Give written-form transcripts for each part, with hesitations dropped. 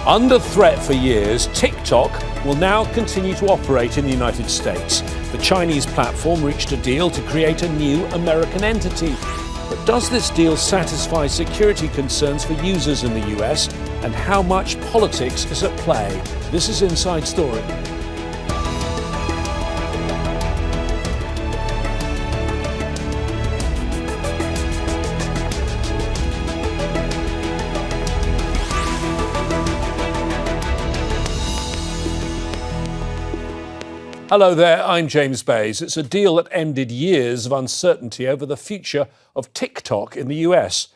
Under threat for years, TikTok will now continue to operate in the United States. The Chinese platform reached a deal to create a new American entity. But does this deal satisfy security concerns for users in the US? And how much politics is at play? This is Inside Story. Hello there, I'm James Bays. It's a deal that ended years of uncertainty over the future of TikTok in the US.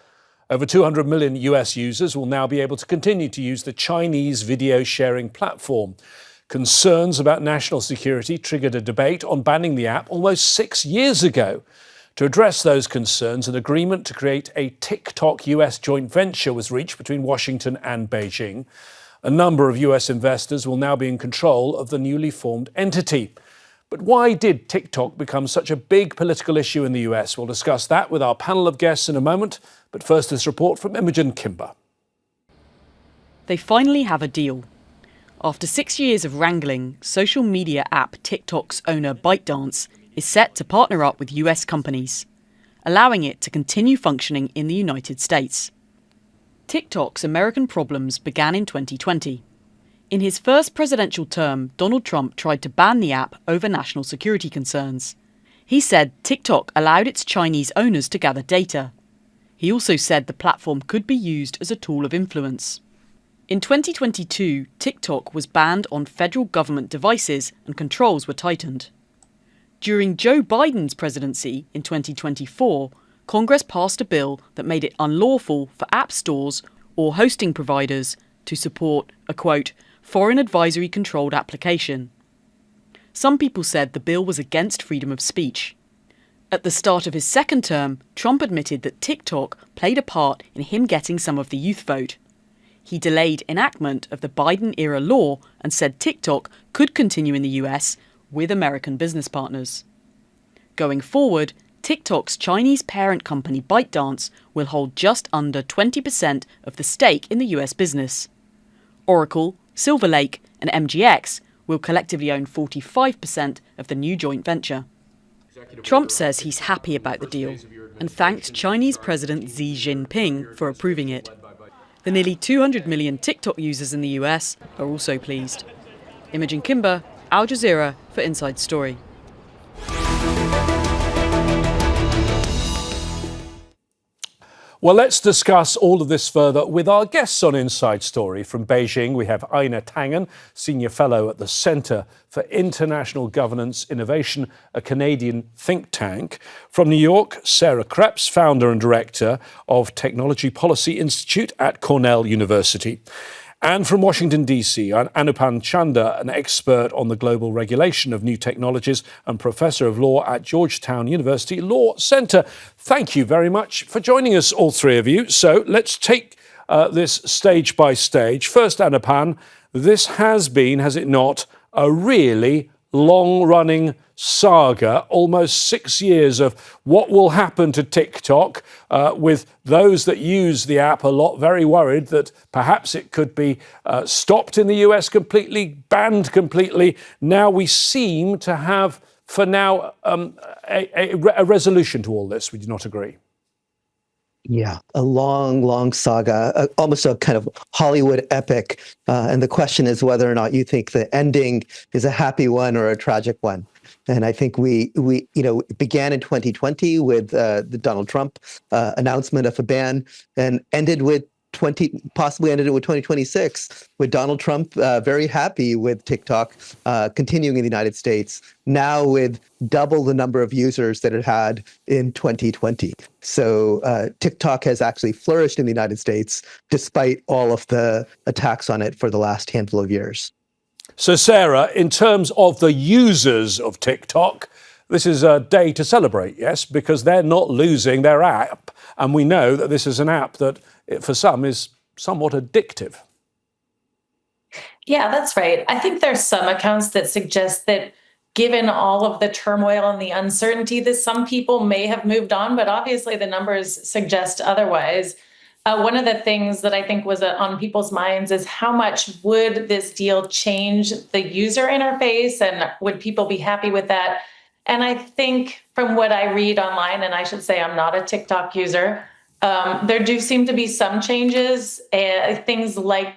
Over 200 million US users will now be able to continue to use the Chinese video sharing platform. Concerns about national security triggered a debate on banning the app almost 6 years ago. To address those concerns, an agreement to create a TikTok US joint venture was reached between Washington and Beijing. A number of US investors will now be in control of the newly formed entity. But why did TikTok become such a big political issue in the US? We'll discuss that with our panel of guests in a moment. But first, this report from Imogen Kimber. They finally have a deal. After 6 years of wrangling, social media app TikTok's owner ByteDance is set to partner up with US companies, allowing it to continue functioning in the United States. TikTok's American problems began in 2020. In his first presidential term, Donald Trump tried to ban the app over national security concerns. He said TikTok allowed its Chinese owners to gather data. He also said the platform could be used as a tool of influence. In 2022, TikTok was banned on federal government devices and controls were tightened. During Joe Biden's presidency in 2024, Congress passed a bill that made it unlawful for app stores or hosting providers to support a, quote, foreign advisory controlled application. Some people said the bill was against freedom of speech. At the start of his second term, Trump admitted that TikTok played a part in him getting some of the youth vote. He delayed enactment of the Biden-era law and said TikTok could continue in the US with American business partners. Going forward, TikTok's Chinese parent company ByteDance will hold just under 20% of the stake in the US business. Oracle, Silver Lake and MGX will collectively own 45% of the new joint venture. Trump says he's happy about the deal and thanked Chinese President Xi Jinping for approving it. The nearly 200 million TikTok users in the US are also pleased. Imogen Kimber, Al Jazeera for Inside Story. Well, let's discuss all of this further with our guests on Inside Story. From Beijing, we have Einar Tangen, Senior Fellow at the Center for International Governance Innovation, a Canadian think tank. From New York, Sarah Kreps, Founder and Director of Technology Policy Institute at Cornell University. And from Washington, D.C., Anupam Chander, an expert on the global regulation of new technologies and Professor of Law at Georgetown University Law Center. Thank you very much for joining us, all three of you. So let's take this stage by stage. First, Anupam, this has been, has it not, a really long-running saga, almost 6 years of what will happen to TikTok, with those that use the app a lot very worried that perhaps it could be stopped in the US completely, banned completely. Now we seem to have, for now, a resolution to all this. Would you not agree? Yeah, a long saga, almost a kind of Hollywood epic. And the question is whether or not you think the ending is a happy one or a tragic one. And I think we it began in 2020 with the Donald Trump announcement of a ban, and possibly ended it with 2026, with Donald Trump very happy with TikTok continuing in the United States, now with double the number of users that it had in 2020. So TikTok has actually flourished in the United States despite all of the attacks on it for the last handful of years. So, Sarah, in terms of the users of TikTok, this is a day to celebrate, yes, because they're not losing their app. And we know that this is an app that, for some, is somewhat addictive. Yeah, that's right. I think there's some accounts that suggest that given all of the turmoil and the uncertainty, that some people may have moved on, but obviously the numbers suggest otherwise. one of the things that I think was on people's minds is how much would this deal change the user interface, and would people be happy with that? And I think from what I read online, and I should say I'm not a TikTok user, there do seem to be some changes, things like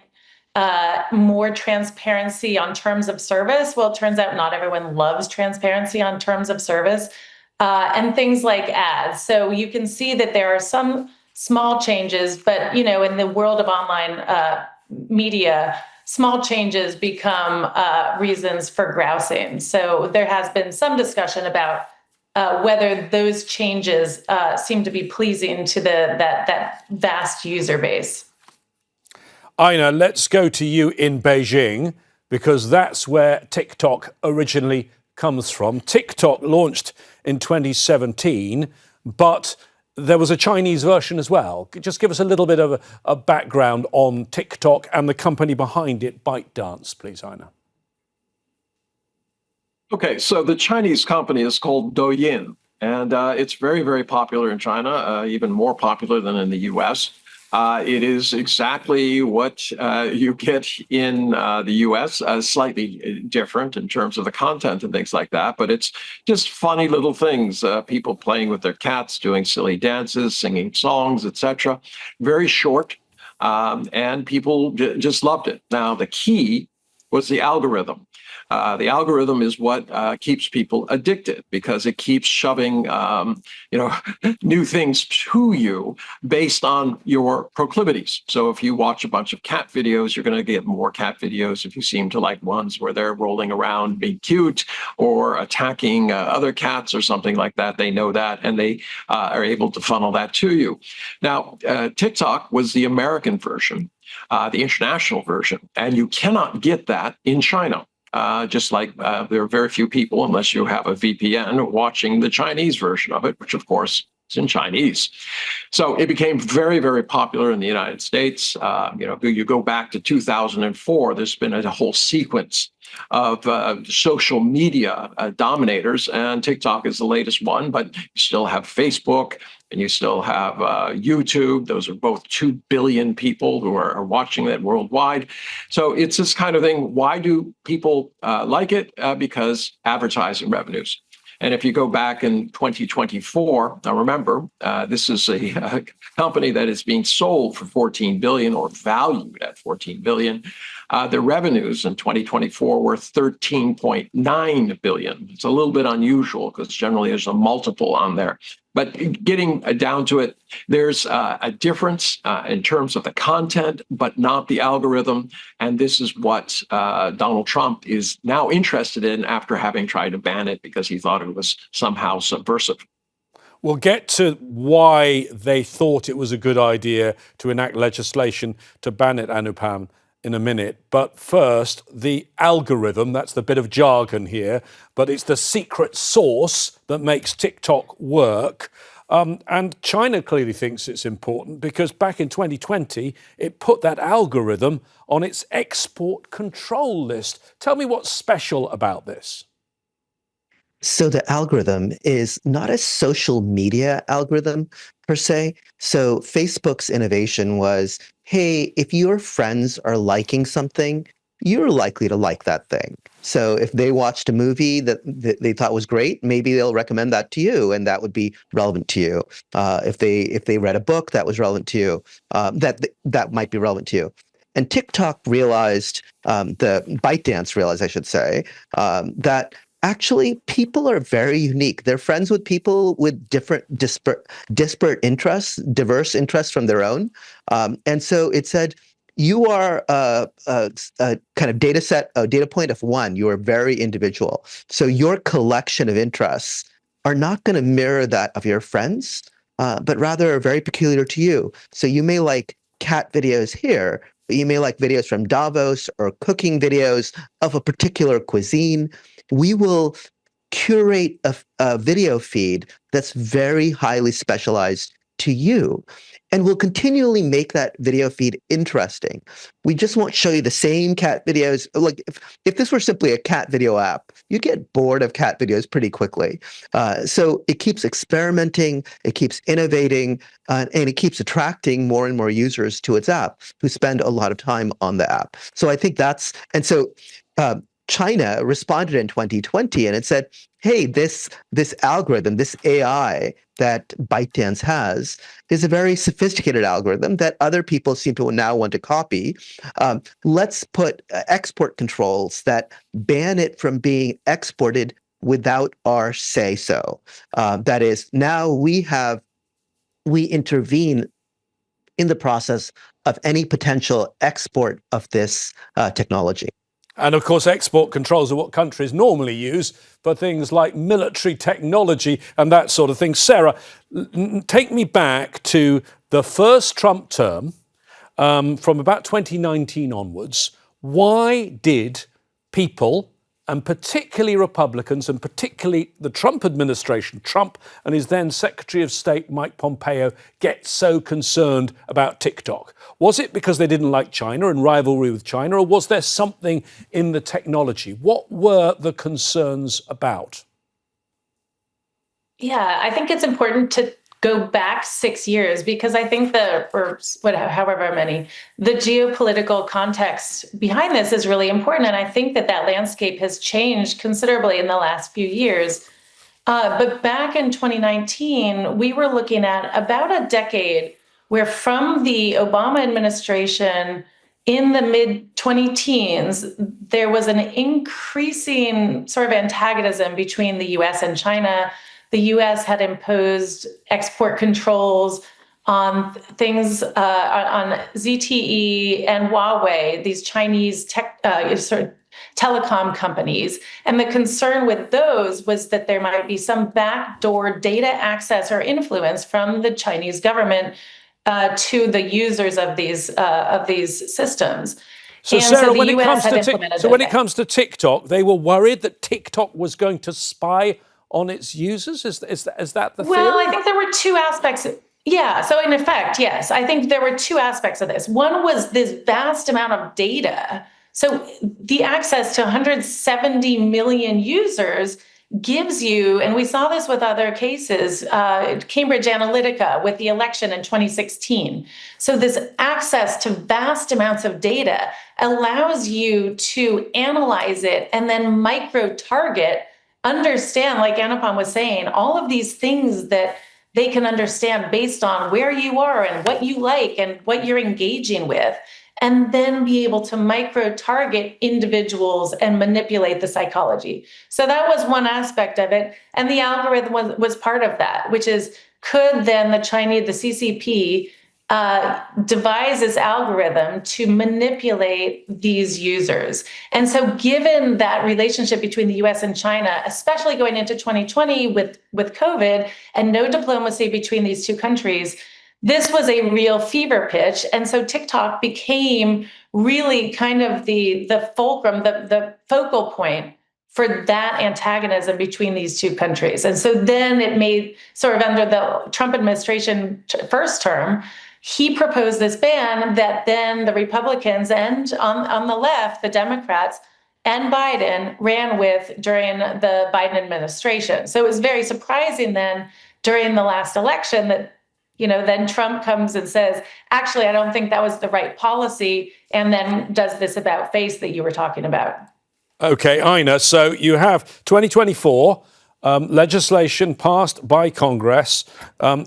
more transparency on terms of service. Well, it turns out not everyone loves transparency on terms of service, and things like ads. So you can see that there are some small changes, but in the world of online media, small changes become reasons for grousing. So there has been some discussion about whether those changes seem to be pleasing to that vast user base. Einar, let's go to you in Beijing, because that's where TikTok originally comes from. TikTok launched in 2017, but there was a Chinese version as well. Just give us a little bit of a background on TikTok and the company behind it, ByteDance, please, Einar. Okay, so the Chinese company is called Douyin, and it's very, very popular in China, even more popular than in the US. It is exactly what you get in the US, slightly different in terms of the content and things like that, but it's just funny little things, people playing with their cats, doing silly dances, singing songs, etc. Very short, and people just loved it. Now, the key was the algorithm. The algorithm is what keeps people addicted, because it keeps shoving, new things to you based on your proclivities. So if you watch a bunch of cat videos, you're going to get more cat videos. If you seem to like ones where they're rolling around being cute or attacking other cats or something like that, they know that, and they are able to funnel that to you. Now, TikTok was the American version, the international version, and you cannot get that in China. Just like there are very few people, unless you have a VPN, watching the Chinese version of it, which of course is in Chinese. So it became very, very popular in the United States. You go back to 2004, there's been a whole sequence of social media dominators, and TikTok is the latest one, but you still have Facebook and you still have YouTube. Those are both 2 billion people who are watching that worldwide. So it's this kind of thing. Why do people like it? Because advertising revenues. And if you go back in 2024, now remember, this is a company that is being sold for 14 billion, or valued at 14 billion. Their revenues in 2024 were 13.9 billion. It's a little bit unusual because generally there's a multiple on there. But getting down to it, there's a difference in terms of the content, but not the algorithm. And this is what Donald Trump is now interested in after having tried to ban it because he thought it was somehow subversive. We'll get to why they thought it was a good idea to enact legislation to ban it, Anupam, in a minute. But first, the algorithm, that's the bit of jargon here, but it's the secret sauce that makes TikTok work. And China clearly thinks it's important because back in 2020, it put that algorithm on its export control list. Tell me what's special about this. So the algorithm is not a social media algorithm per se. So Facebook's innovation was, hey, if your friends are liking something, you're likely to like that thing. So if they watched a movie that they thought was great, maybe they'll recommend that to you, and that would be relevant to you. If they read a book that was relevant to you, that might be relevant to you. And TikTok realized, the ByteDance realized, I should say, that actually people are very unique. They're friends with people with different disparate interests, diverse interests from their own. And so it said, you are a kind of data point of one. You are very individual. So your collection of interests are not going to mirror that of your friends, but rather are very peculiar to you. So you may like cat videos here, but you may like videos from Davos or cooking videos of a particular cuisine. We will curate a video feed that's very highly specialized to you. And we'll continually make that video feed interesting. We just won't show you the same cat videos. Like if this were simply a cat video app, you get bored of cat videos pretty quickly. So it keeps experimenting, it keeps innovating, and it keeps attracting more and more users to its app who spend a lot of time on the app. So I think China responded in 2020 and it said, hey, this algorithm, this AI that ByteDance has is a very sophisticated algorithm that other people seem to now want to copy. Let's put export controls that ban it from being exported without our say-so. That is, now we intervene in the process of any potential export of this technology. And of course, export controls are what countries normally use for things like military technology and that sort of thing. Sarah, take me back to the first Trump term from about 2019 onwards. Why did people, and particularly Republicans, and particularly the Trump administration, Trump and his then Secretary of State, Mike Pompeo, get so concerned about TikTok? Was it because they didn't like China and rivalry with China, or was there something in the technology? What were the concerns about? Yeah, I think it's important to go back 6 years because I think however many, the geopolitical context behind this is really important. And I think that landscape has changed considerably in the last few years. But back in 2019, we were looking at about a decade where from the Obama administration in the mid-2010s, there was an increasing sort of antagonism between the US and China. The US had imposed export controls on things on ZTE and Huawei, these Chinese telecom companies. And the concern with those was that there might be some backdoor data access or influence from the Chinese government to the users of these systems. So, Sarah, when it comes to TikTok, they were worried that TikTok was going to spy on its users? Is that the theory? Well, I think there were two aspects. Yeah. So in effect, yes, I think there were two aspects of this. One was this vast amount of data. So the access to 170 million users gives you, and we saw this with other cases, Cambridge Analytica with the election in 2016. So this access to vast amounts of data allows you to analyze it and then micro-target, understand, like Anupam was saying, all of these things that they can understand based on where you are and what you like and what you're engaging with, and then be able to micro-target individuals and manipulate the psychology. So that was one aspect of it. And the algorithm was part of that, which is, could then the CCP, devise this algorithm to manipulate these users? And so given that relationship between the US and China, especially going into 2020 with COVID and no diplomacy between these two countries, this was a real fever pitch. And so TikTok became really kind of the fulcrum, the focal point for that antagonism between these two countries. And so then it made, sort of under the Trump administration first term, he proposed this ban that then the Republicans and on the left, the Democrats and Biden ran with during the Biden administration. So it was very surprising then during the last election that, then Trump comes and says, actually, I don't think that was the right policy, and then does this about face that you were talking about. Okay, Einar, so you have 2024 legislation passed by Congress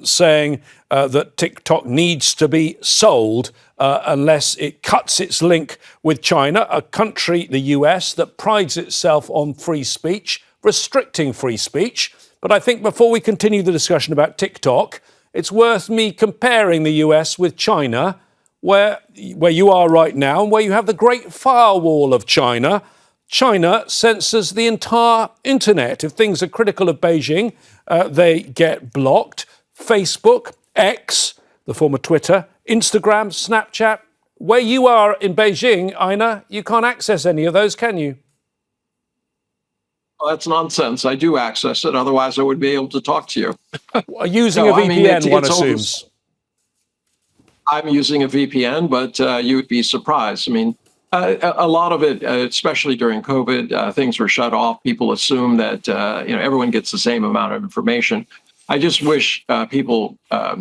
saying that TikTok needs to be sold unless it cuts its link with China, a country, the US, that prides itself on free speech, restricting free speech. But I think before we continue the discussion about TikTok, it's worth me comparing the US with China, where you are right now, and where you have the Great Firewall of China. China censors the entire internet. If things are critical of Beijing, they get blocked. Facebook, X, the former Twitter, Instagram, Snapchat. Where you are in Beijing, Einar, you can't access any of those, can you? Well, that's nonsense. I do access it. Otherwise, I would be able to talk to you. Using No, a I mean, VPN, one it's assumes. I'm using a VPN, but you would be surprised. I mean, a lot of it, especially during COVID, things were shut off. People assume that everyone gets the same amount of information. I just wish people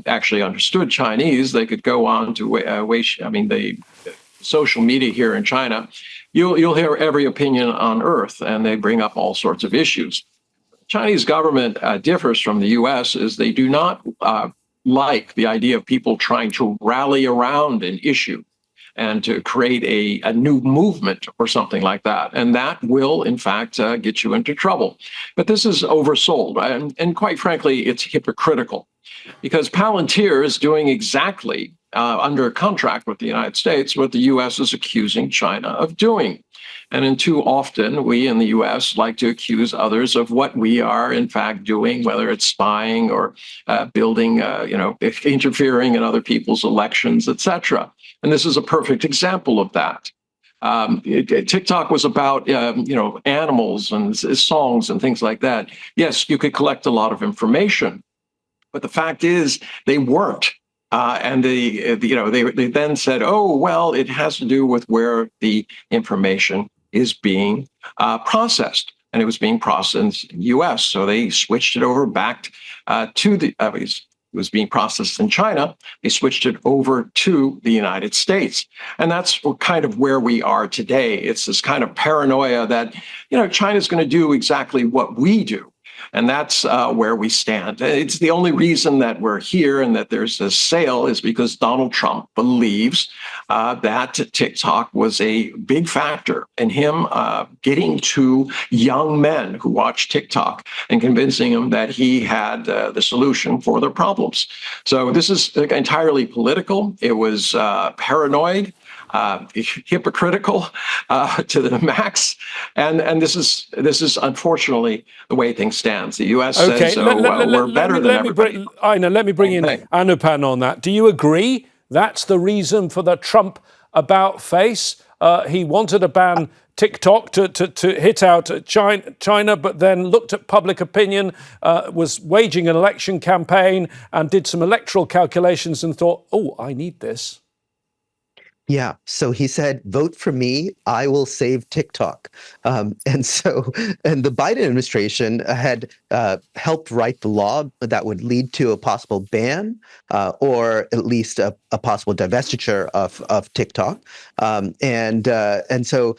actually understood Chinese. They could go on to the social media here in China. You'll hear every opinion on earth, and they bring up all sorts of issues. Chinese government differs from the U.S. is they do not like the idea of people trying to rally around an issue and to create a new movement or something like that. And that will, in fact, get you into trouble. But this is oversold. And quite frankly, it's hypocritical because Palantir is doing exactly under contract with the United States what the U.S. is accusing China of doing. And too often, we in the U.S. like to accuse others of what we are, in fact, doing, whether it's spying or building, interfering in other people's elections, etc. And this is a perfect example of that. TikTok was about, animals and songs and things like that. Yes, you could collect a lot of information, but the fact is they weren't. And they then said, oh, well, it has to do with where the information is being processed. And it was being processed in the U.S. So they switched it over back to it was being processed in China. They switched it over to the United States. And that's kind of where we are today. It's this kind of paranoia that, China's going to do exactly what we do. And that's where we stand. It's the only reason that we're here and that there's this sale is because Donald Trump believes that TikTok was a big factor in him getting to young men who watch TikTok and convincing them that he had the solution for their problems. So this is entirely political. It was paranoid. Hypocritical to the max, and this is unfortunately the way things stand. The U.S. says we're better than everybody. Einar, let me bring in Anupam on that. Do you agree that's the reason for the Trump about face? He wanted to ban TikTok to hit out China, but then looked at public opinion, was waging an election campaign, and did some electoral calculations and thought, oh, I need this. Yeah. So he said, vote for me, I will save TikTok. And the Biden administration had helped write the law that would lead to a possible ban or at least a possible divestiture of TikTok. And so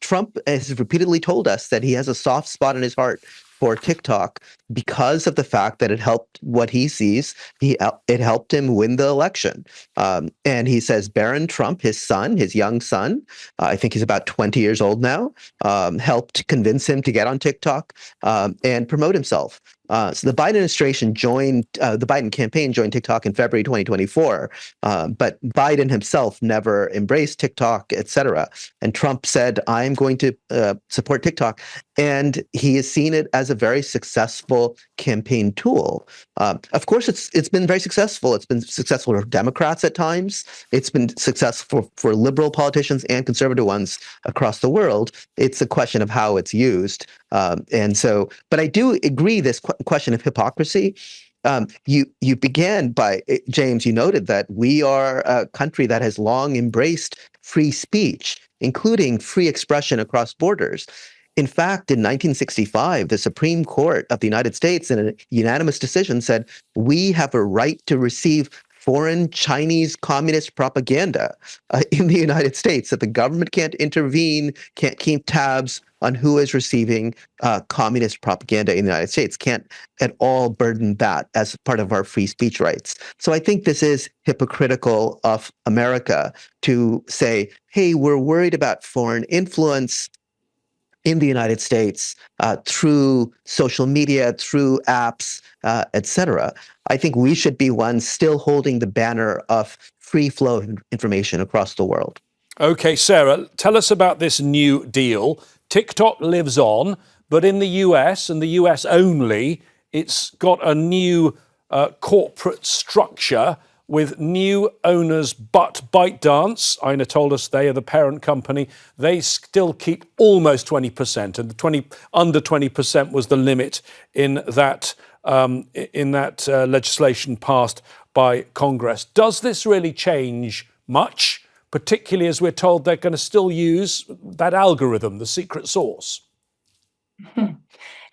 Trump has repeatedly told us that he has a soft spot in his heart for TikTok because of the fact that it helped what he sees. It helped him win the election. And he says Barron Trump, his son, his young son, I think he's about 20 years old now, helped convince him to get on TikTok and promote himself. So the Biden administration the Biden campaign joined TikTok in February 2024, but Biden himself never embraced TikTok, et cetera. And Trump said, I'm going to support TikTok. And he has seen it as a very successful campaign tool. Of course, it's been very successful. It's been successful for Democrats at times. It's been successful for liberal politicians and conservative ones across the world. It's a question of how it's used. But I do agree this question of hypocrisy. You began by, James, you noted that we are a country that has long embraced free speech, including free expression across borders. In fact, in 1965, the Supreme Court of the United States, in a unanimous decision, said we have a right to receive foreign Chinese communist propaganda in the United States, that the government can't intervene, can't keep tabs on who is receiving communist propaganda in the United States, can't at all burden that as part of our free speech rights. So I think this is hypocritical of America to say, hey, we're worried about foreign influence in the United States through social media, through apps, et cetera. I think we should be ones still holding the banner of free flow of information across the world. Okay, Sarah, tell us about this new deal. TikTok lives on, but in the US and the US only, it's got a new corporate structure. with new owners but ByteDance. Einar told us they are the parent company. They still keep almost 20%, and under 20% was the limit in that legislation passed by Congress. Does this really change much, particularly as we're told they're going to still use that algorithm, the secret sauce?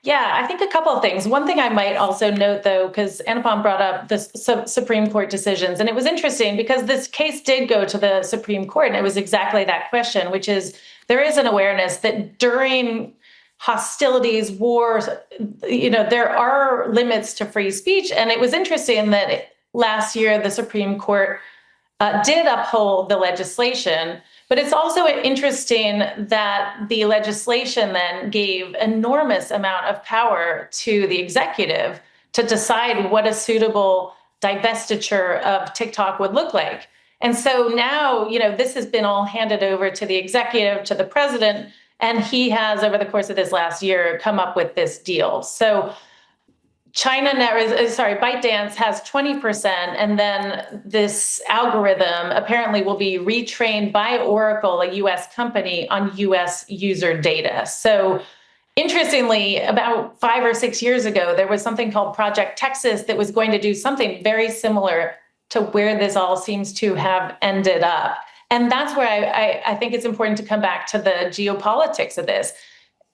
Yeah, I think a couple of things. One thing I might also note, though, because Anupam brought up the Supreme Court decisions, and it was interesting because this case did go to the Supreme Court, and it was exactly that question, which is there is an awareness that during hostilities, wars, there are limits to free speech. And it was interesting that last year the Supreme Court did uphold the legislation. But it's also interesting that the legislation then gave enormous amount of power to the executive to decide what a suitable divestiture of TikTok would look like. And so now, this has been all handed over to the executive, to the president, and he has, over the course of this last year, come up with this deal. So ByteDance has 20%, and then this algorithm apparently will be retrained by Oracle, a US company, on US user data. So interestingly, about 5 or 6 years ago, there was something called Project Texas that was going to do something very similar to where this all seems to have ended up. And that's where I think it's important to come back to the geopolitics of this.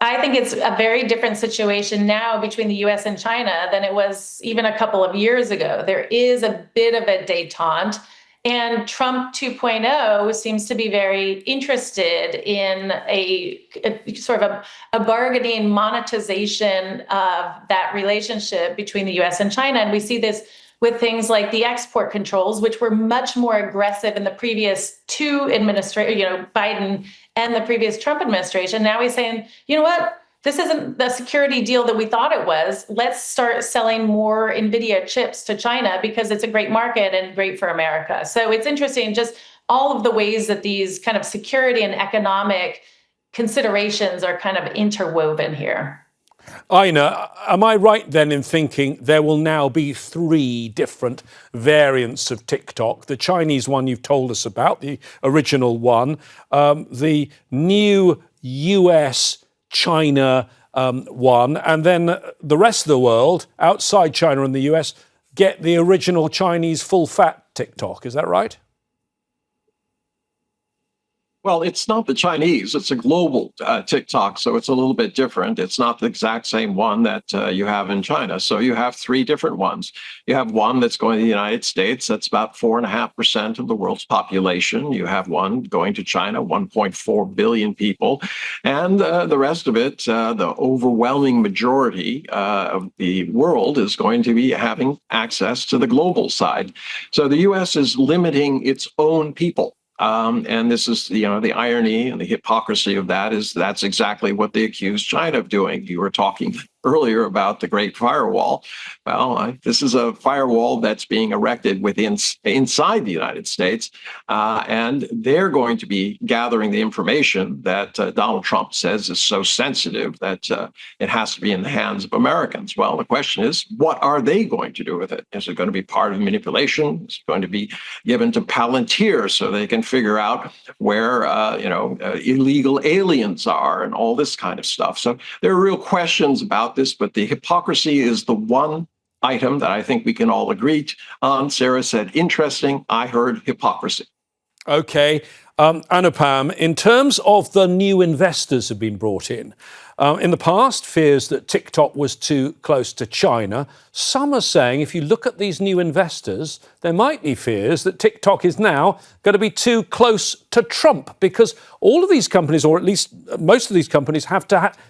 I think it's a very different situation now between the US and China than it was even a couple of years ago. There is a bit of a détente, and Trump 2.0 seems to be very interested in a sort of a bargaining monetization of that relationship between the US and China. And we see this with things like the export controls, which were much more aggressive in the previous two administrations, Biden and the previous Trump administration. Now he's saying, you know what? This isn't the security deal that we thought it was. Let's start selling more NVIDIA chips to China because it's a great market and great for America. So it's interesting, just all of the ways that these kind of security and economic considerations are kind of interwoven here. Einar, am I right then in thinking there will now be 3 different variants of TikTok? The Chinese one you've told us about, the original one, the new US-China one, and then the rest of the world, outside China and the US, get the original Chinese full-fat TikTok. Is that right? Well, it's not the Chinese. It's a global TikTok, so it's a little bit different. It's not the exact same one that you have in China. So you have 3 different ones. You have one that's going to the United States. That's about 4.5% of the world's population. You have one going to China, 1.4 billion people. And the rest of it, the overwhelming majority of the world is going to be having access to the global side. So the U.S. is limiting its own people. And this is, the irony and the hypocrisy of that is that's exactly what they accuse China of doing. You were talking earlier about the Great Firewall. Well, this is a firewall that's being erected inside the United States, and they're going to be gathering the information that Donald Trump says is so sensitive that it has to be in the hands of Americans. Well, the question is, what are they going to do with it? Is it going to be part of manipulation? Is it going to be given to Palantir so they can figure out where illegal aliens are and all this kind of stuff? So there are real questions about this, but the hypocrisy is the one item that I think we can all agree on. Sarah said, interesting. I heard hypocrisy. Okay. Anupam, in terms of the new investors who have been brought in the past, fears that TikTok was too close to China. Some are saying if you look at these new investors, there might be fears that TikTok is now going to be too close to Trump, because all of these companies, or at least most of these companies,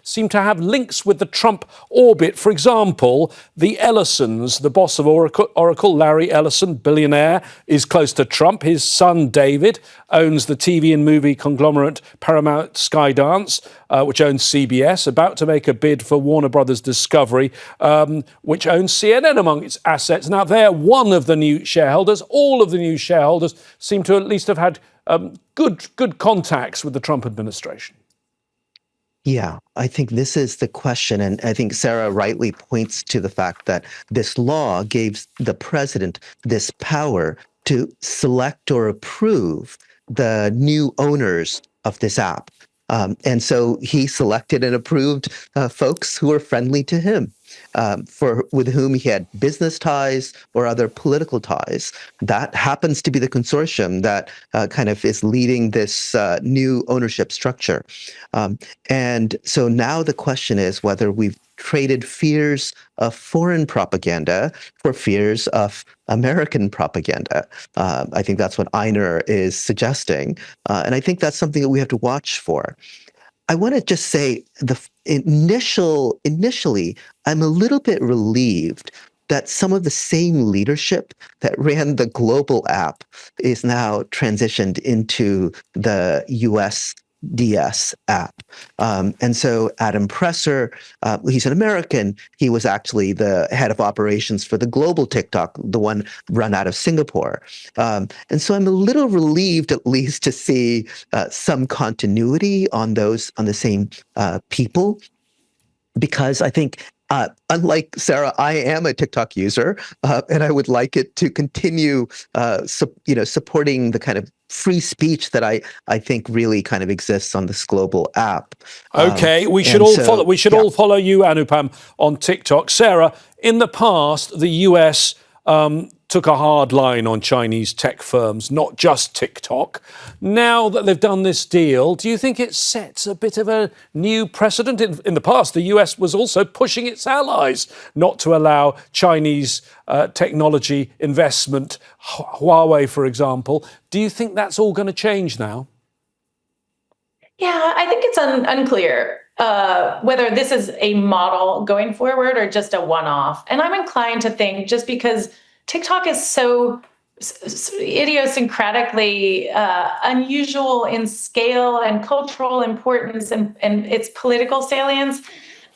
seem to have links with the Trump orbit. For example, the Ellisons, the boss of Oracle, Larry Ellison, billionaire, is close to Trump. His son, David, owns the TV and movie conglomerate Paramount Skydance, which owns CBS, about to make a bid for Warner Brothers Discovery, which owns CNN among its assets. Now, they're one of the new shareholders. All of the new shareholders seem to at least have had good contacts with the Trump administration. Yeah, I think this is the question. And I think Sarah rightly points to the fact that this law gave the president this power to select or approve the new owners of this app. And so he selected and approved folks who were friendly to him, with whom he had business ties or other political ties. That happens to be the consortium that kind of is leading this new ownership structure. And so now the question is whether we've traded fears of foreign propaganda for fears of American propaganda. I think that's what Einar is suggesting. And I think that's something that we have to watch for. I want to just say initially, I'm a little bit relieved that some of the same leadership that ran the global app is now transitioned into the US DS app. And so Adam Presser, he's an American. He was actually the head of operations for the global TikTok, the one run out of Singapore. And so I'm a little relieved, at least, to see some continuity on the same people, because I think unlike Sarah, I am a TikTok user, and I would like it to continue, supporting the kind of free speech that I think really kind of exists on this global app. Okay, we should all follow. We should all follow you, Anupam, on TikTok. Sarah, in the past, the US took a hard line on Chinese tech firms, not just TikTok. Now that they've done this deal, do you think it sets a bit of a new precedent? In the past, the US was also pushing its allies not to allow Chinese technology investment, Huawei, for example. Do you think that's all going to change now? Yeah, I think it's unclear whether this is a model going forward or just a one-off. And I'm inclined to think just because TikTok is so idiosyncratically unusual in scale and cultural importance and its political salience,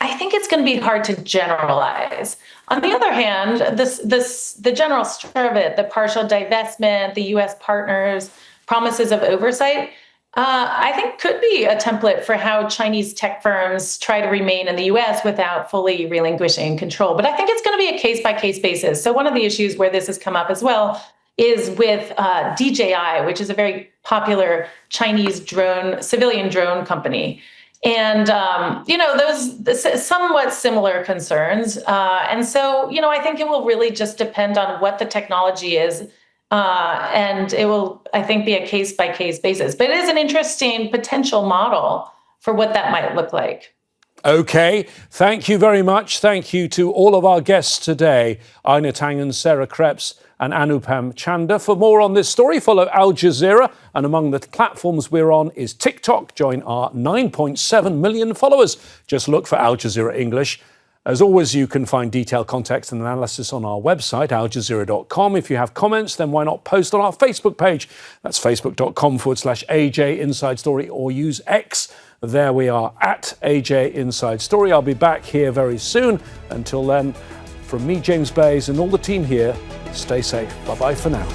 I think it's going to be hard to generalize. On the other hand, the general structure of it, the partial divestment, the U.S. partners, promises of oversight, I think could be a template for how Chinese tech firms try to remain in the U.S. without fully relinquishing control. But I think it's going to be a case-by-case basis. So one of the issues where this has come up as well is with DJI, which is a very popular Chinese civilian drone company. And, those somewhat similar concerns. And so, I think it will really just depend on what the technology is. And it will, I think, be a case-by-case basis. But it is an interesting potential model for what that might look like. Okay, thank you very much. Thank you to all of our guests today, Einar Tangen, Sarah Kreps and Anupam Chander. For more on this story, follow Al Jazeera. And among the platforms we're on is TikTok. Join our 9.7 million followers. Just look for Al Jazeera English. As always, you can find detailed context and analysis on our website, aljazeera.com. If you have comments, then why not post on our Facebook page? That's facebook.com/AJ Inside Story, or use X. There we are, at AJ Inside Story. I'll be back here very soon. Until then, from me, James Bays, and all the team here, stay safe. Bye-bye for now.